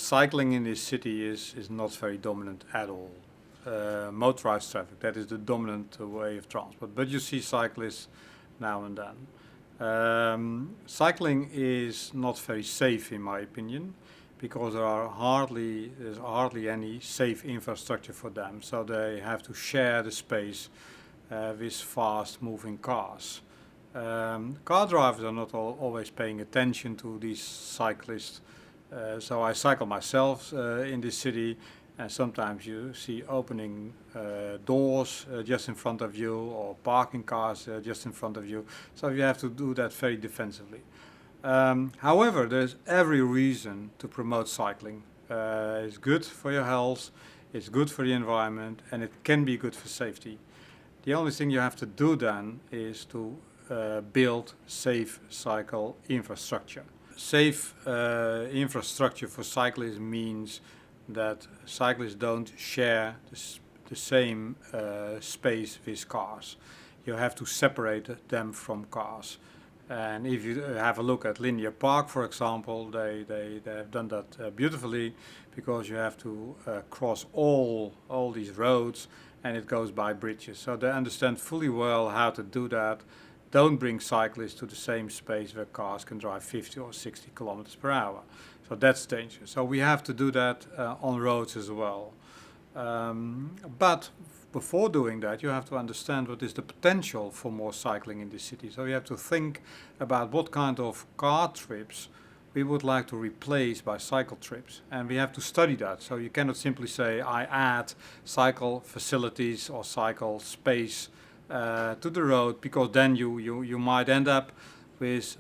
Cycling in this city is not very dominant at all. Motorized traffic, that is the dominant way of transport, but you see cyclists now and then. Cycling is not very safe in my opinion, because there's hardly any safe infrastructure for them, so they have to share the space with fast moving cars. Car drivers are not always paying attention to these cyclists. So I cycle myself in this city, and sometimes you see opening doors just in front of you, or parking cars just in front of you. So you have to do that very defensively. However, there's every reason to promote cycling. It's good for your health, it's good for the environment, and it can be good for safety. The only thing you have to do then is to build safe cycle infrastructure. Safe infrastructure for cyclists means that cyclists don't share the same space with cars. You have to separate them from cars. And if you have a look at Linear Park, for example, they have done that beautifully, because you have to cross all these roads, and it goes by bridges. So they understand fully well how to do that. Don't bring cyclists to the same space where cars can drive 50 or 60 kilometers per hour. So that's dangerous. So we have to do that on roads as well. But before doing that, you have to understand what is the potential for more cycling in the city. So you have to think about what kind of car trips we would like to replace by cycle trips. And we have to study that. So you cannot simply say, I add cycle facilities or cycle space to the road, because then you might end up with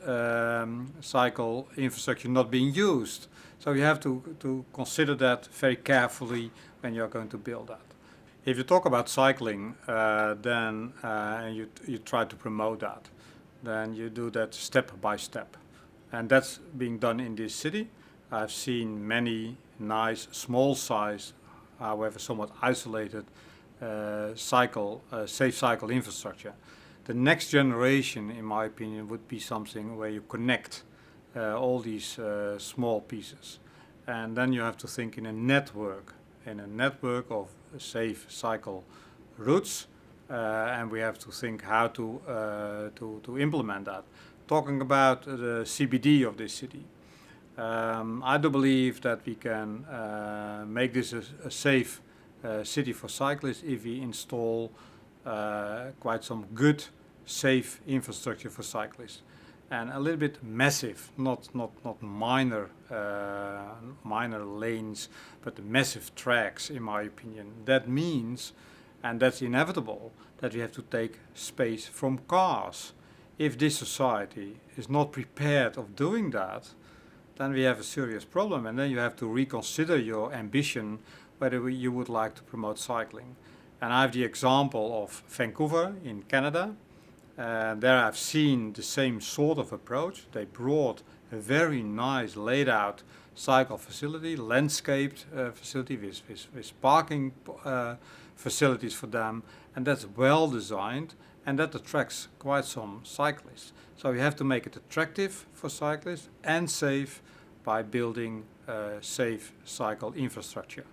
cycle infrastructure not being used. So you have to consider that very carefully when you're going to build that. If you talk about cycling, then and you try to promote that, then you do that step by step. And that's being done in this city. I've seen many nice, small size, however somewhat isolated, safe cycle infrastructure. The next generation, in my opinion, would be something where you connect all these small pieces. And then you have to think in a network of safe cycle routes, and we have to think how to implement that. Talking about the CBD of this city, I do believe that we can make this a safe city for cyclists if we install quite some good, safe infrastructure for cyclists, and a little bit massive, not minor lanes, but massive tracks, in my opinion. That means, and that's inevitable, that we have to take space from cars. If this society is not prepared of doing that, then we have a serious problem, and then you have to reconsider your ambition whether you would like to promote cycling. And I have the example of Vancouver in Canada. There I've seen the same sort of approach. They brought a very nice laid out cycle facility, landscaped facility with parking facilities for them, and that's well designed, and that attracts quite some cyclists. So you have to make it attractive for cyclists and safe by building safe cycle infrastructure.